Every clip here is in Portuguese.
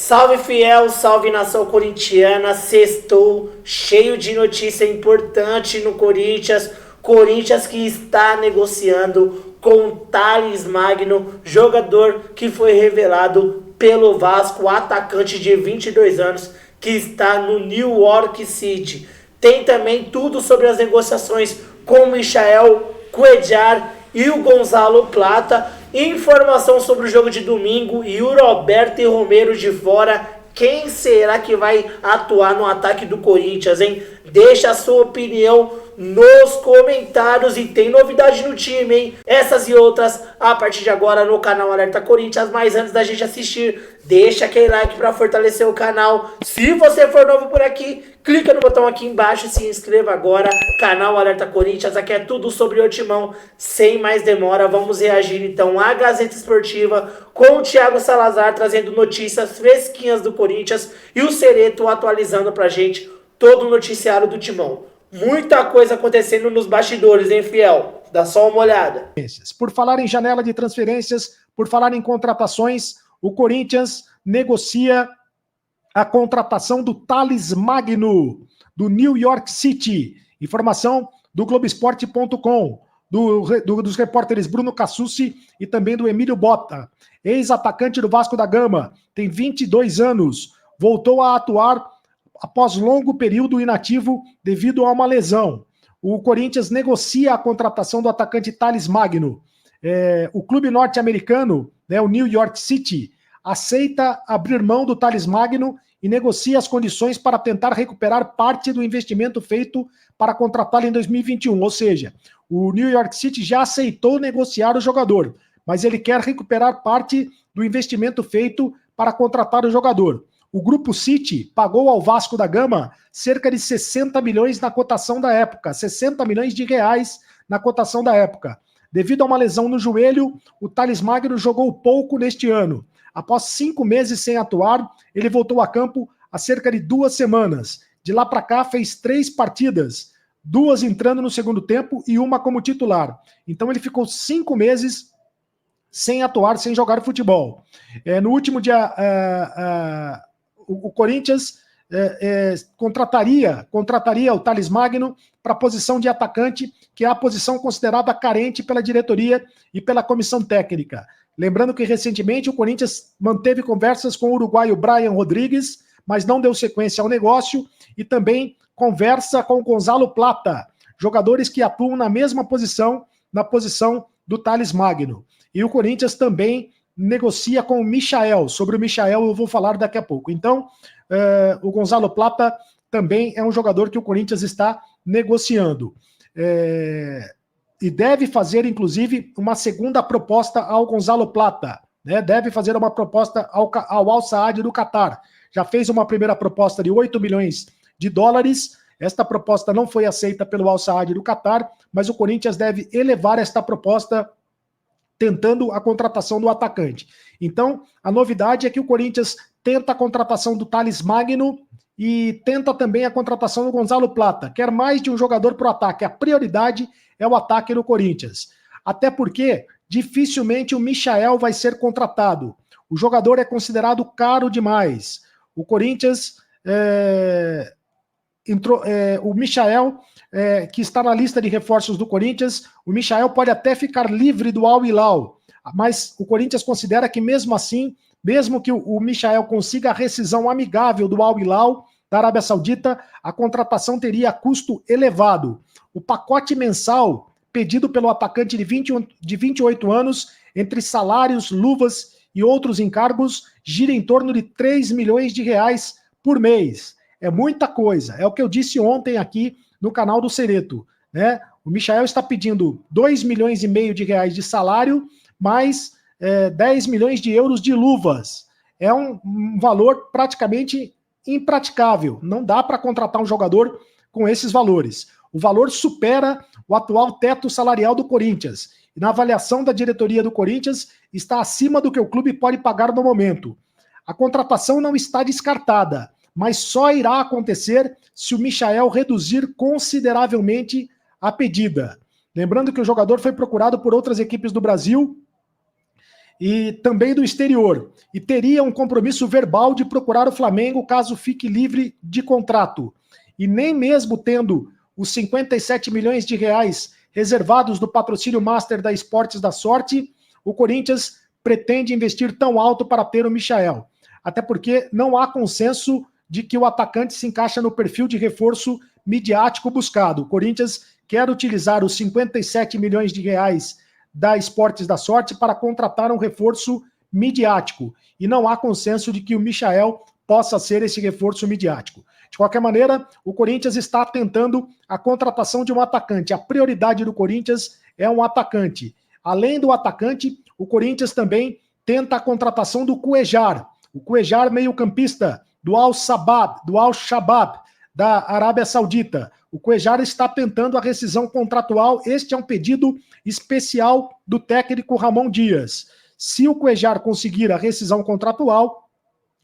Salve fiel, salve nação corintiana, sextou, cheio de notícia importante no Corinthians. Corinthians que está negociando com Thales Magno, jogador que foi revelado pelo Vasco, atacante de 22 anos, que está no New York City. Tem também tudo sobre as negociações com o Michael Cuéllar e o Gonzalo Plata. Informação sobre o jogo de domingo e o Roberto e Romero de fora. Quem será que vai atuar no ataque do Corinthians, hein? Deixa a sua opinião nos comentários e tem novidade no time, hein? Essas e outras a partir de agora no canal Alerta Corinthians. Mas antes da gente assistir, deixa aquele like para fortalecer o canal. Se você for novo por aqui, clica no botão aqui embaixo e se inscreva agora. Canal Alerta Corinthians, aqui é tudo sobre o Timão. Sem mais demora, vamos reagir então à Gazeta Esportiva com o Thiago Salazar trazendo notícias fresquinhas do Corinthians e o Cereto atualizando pra gente todo o noticiário do Timão. Muita coisa acontecendo nos bastidores, hein, fiel? Dá só uma olhada. Por falar em janela de transferências, por falar em contratações, o Corinthians negocia a contratação do Thales Magno, do New York City. Informação do Globoesporte.com, dos repórteres Bruno Cassucci e também do Emílio Botta. Ex-atacante do Vasco da Gama, tem 22 anos, voltou a atuar após longo período inativo devido a uma lesão. O Corinthians negocia a contratação do atacante Thales Magno. O clube norte-americano, o New York City, aceita abrir mão do Thales Magno e negocia as condições para tentar recuperar parte do investimento feito para contratá-lo em 2021. Ou seja, o New York City já aceitou negociar o jogador, mas ele quer recuperar parte do investimento feito para contratar o jogador. O Grupo City pagou ao Vasco da Gama cerca de 60 milhões na cotação da época, 60 milhões de reais na cotação da época. Devido a uma lesão no joelho, o Thales Magno jogou pouco neste ano. Após 5 meses sem atuar, ele voltou a campo há cerca de 2 semanas. De lá para cá, fez 3 partidas, 2 entrando no segundo tempo e 1 como titular. Então ele ficou 5 meses sem atuar, sem jogar futebol. No último dia, o Corinthians contrataria o Thales Magno para a posição de atacante, que é a posição considerada carente pela diretoria e pela comissão técnica. Lembrando que recentemente o Corinthians manteve conversas com o uruguaio Brian Rodrigues, mas não deu sequência ao negócio, e também conversa com o Gonzalo Plata, jogadores que atuam na mesma posição, na posição do Thales Magno. E o Corinthians também negocia com o Michael. Sobre o Michael eu vou falar daqui a pouco. Então, o Gonzalo Plata também é um jogador que o Corinthians está negociando. E deve fazer, inclusive, uma segunda proposta ao Gonzalo Plata. Deve fazer uma proposta ao Al Saad do Catar. Já fez uma primeira proposta de 8 milhões de dólares. Esta proposta não foi aceita pelo Al Saad do Catar, mas o Corinthians deve elevar esta proposta tentando a contratação do atacante. Então, a novidade é que o Corinthians tenta a contratação do Thales Magno e tenta também a contratação do Gonzalo Plata. Quer mais de um jogador para o ataque. A prioridade é o ataque no Corinthians. Até porque dificilmente o Michael vai ser contratado. O jogador é considerado caro demais. O Corinthians o Michael, que está na lista de reforços do Corinthians, o Michael pode até ficar livre do Al Hilal, mas o Corinthians considera que mesmo assim, mesmo que o Michael consiga a rescisão amigável do Al Hilal da Arábia Saudita, a contratação teria custo elevado. O pacote mensal pedido pelo atacante de 28 anos, entre salários, luvas e outros encargos, gira em torno de 3 milhões de reais por mês. É muita coisa. É o que eu disse ontem aqui no canal do Cereto. O Michael está pedindo 2 milhões e meio de reais de salário, mais 10 milhões de euros de luvas. É um valor praticamente impraticável. Não dá para contratar um jogador com esses valores. O valor supera o atual teto salarial do Corinthians. E na avaliação da diretoria do Corinthians, está acima do que o clube pode pagar no momento. A contratação não está descartada, mas só irá acontecer se o Michael reduzir consideravelmente a pedida. Lembrando que o jogador foi procurado por outras equipes do Brasil e também do exterior, e teria um compromisso verbal de procurar o Flamengo caso fique livre de contrato. E nem mesmo tendo os 57 milhões de reais reservados do patrocínio master da Esportes da Sorte, o Corinthians pretende investir tão alto para ter o Michael. Até porque não há consenso de que o atacante se encaixa no perfil de reforço midiático buscado. O Corinthians quer utilizar os 57 milhões de reais da Esportes da Sorte para contratar um reforço midiático. E não há consenso de que o Michael possa ser esse reforço midiático. De qualquer maneira, o Corinthians está tentando a contratação de um atacante. A prioridade do Corinthians é um atacante. Além do atacante, o Corinthians também tenta a contratação do Cuéllar. O Cuéllar, meio-campista do Al-Shabaab, da Arábia Saudita. O Cuéllar está tentando a rescisão contratual. Este é um pedido especial do técnico Ramon Dias. Se o Cuéllar conseguir a rescisão contratual,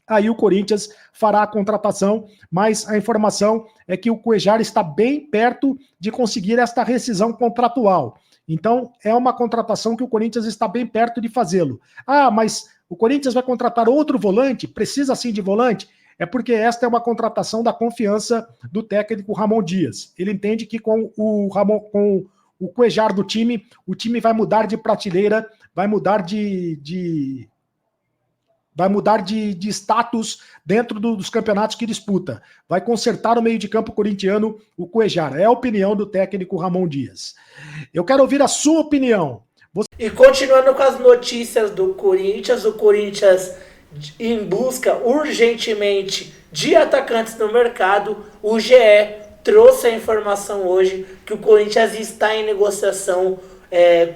aí o Corinthians fará a contratação, mas a informação é que o Cuéllar está bem perto de conseguir esta rescisão contratual. Então, é uma contratação que o Corinthians está bem perto de fazê-lo. Ah, mas o Corinthians vai contratar outro volante? Precisa sim de volante? É porque esta é uma contratação da confiança do técnico Ramon Dias. Ele entende que com o Cuéllar do time, o time vai mudar de prateleira, vai mudar de status dentro dos campeonatos que disputa. Vai consertar o meio de campo corintiano, o Cuéllar. É a opinião do técnico Ramon Dias. Eu quero ouvir a sua opinião. E continuando com as notícias do Corinthians, o Corinthians em busca urgentemente de atacantes no mercado. O GE trouxe a informação hoje que o Corinthians está em negociação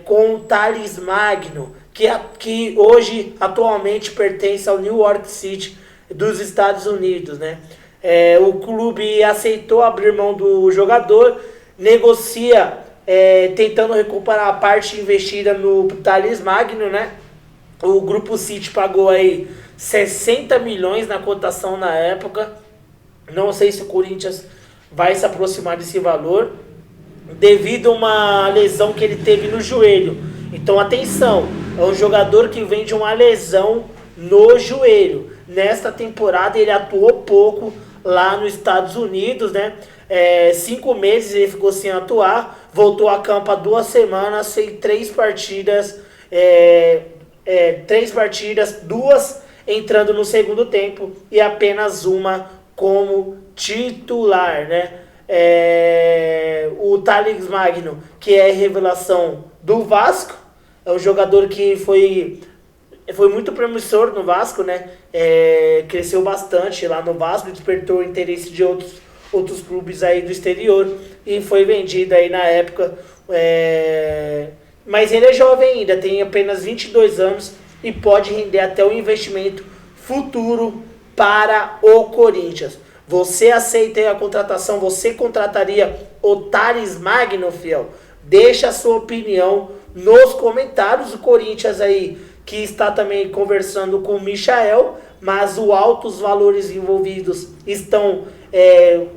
com o Thales Magno, que hoje atualmente pertence ao New York City dos Estados Unidos, né? O clube aceitou abrir mão do jogador, negocia tentando recuperar a parte investida no Thales Magno, né? O Grupo City pagou aí 60 milhões na cotação na época. Não sei se o Corinthians vai se aproximar desse valor, devido a uma lesão que ele teve no joelho. Então atenção, é um jogador que vem de uma lesão no joelho. Nesta temporada ele atuou pouco lá nos Estados Unidos, né? 5 meses ele ficou sem atuar, voltou a campo há 2 semanas, fez 3 partidas, 2 entrando no segundo tempo e apenas uma como titular, né? O Thales Magno, que é revelação do Vasco, é um jogador que foi muito promissor no Vasco, né? Cresceu bastante lá no Vasco, despertou o interesse de outros clubes aí do exterior e foi vendido aí na época. Mas ele é jovem ainda, tem apenas 22 anos e pode render até um investimento futuro para o Corinthians. Você aceita aí a contratação? Você contrataria o Thales Magno, fiel? Deixa a sua opinião nos comentários. O Corinthians aí que está também conversando com o Michael, mas os altos valores envolvidos estão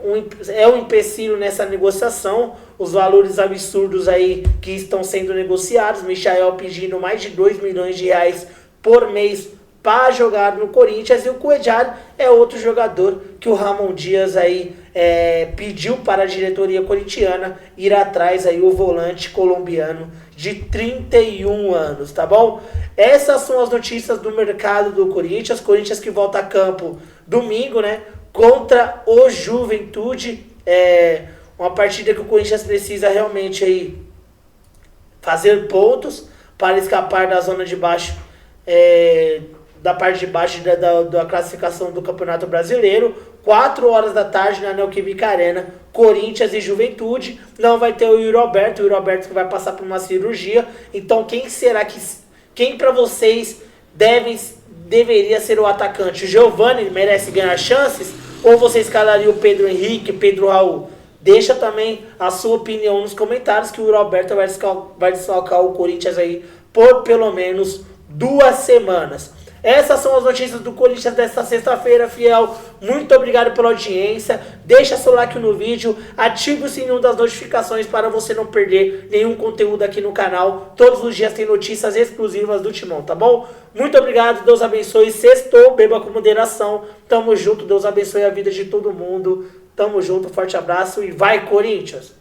um empecilho nessa negociação. Os valores absurdos aí que estão sendo negociados. Michael pedindo mais de 2 milhões de reais por mês para jogar no Corinthians, e o Cuéllar é outro jogador que o Ramon Dias aí pediu para a diretoria corintiana ir atrás aí, o volante colombiano de 31 anos, tá bom? Essas são as notícias do mercado do Corinthians. Corinthians que volta a campo domingo, né, contra o Juventude, uma partida que o Corinthians precisa realmente aí fazer pontos para escapar da zona de baixo, da parte de baixo da classificação do Campeonato Brasileiro. 4 horas da tarde na Neoquímica Arena, Corinthians e Juventude. Não vai ter o Yuri Alberto que vai passar por uma cirurgia. Então quem para vocês deveria ser o atacante? O Giovani merece ganhar chances? Ou você escalaria o Pedro Henrique, Pedro Raul? Deixa também a sua opinião nos comentários, que o Yuri Alberto vai desfalcar o Corinthians aí por pelo menos 2 semanas. Essas são as notícias do Corinthians desta sexta-feira, fiel. Muito obrigado pela audiência. Deixa seu like no vídeo, ative o sininho das notificações para você não perder nenhum conteúdo aqui no canal. Todos os dias tem notícias exclusivas do Timão, tá bom? Muito obrigado, Deus abençoe. Sextou, beba com moderação. Tamo junto, Deus abençoe a vida de todo mundo. Tamo junto, forte abraço e vai, Corinthians!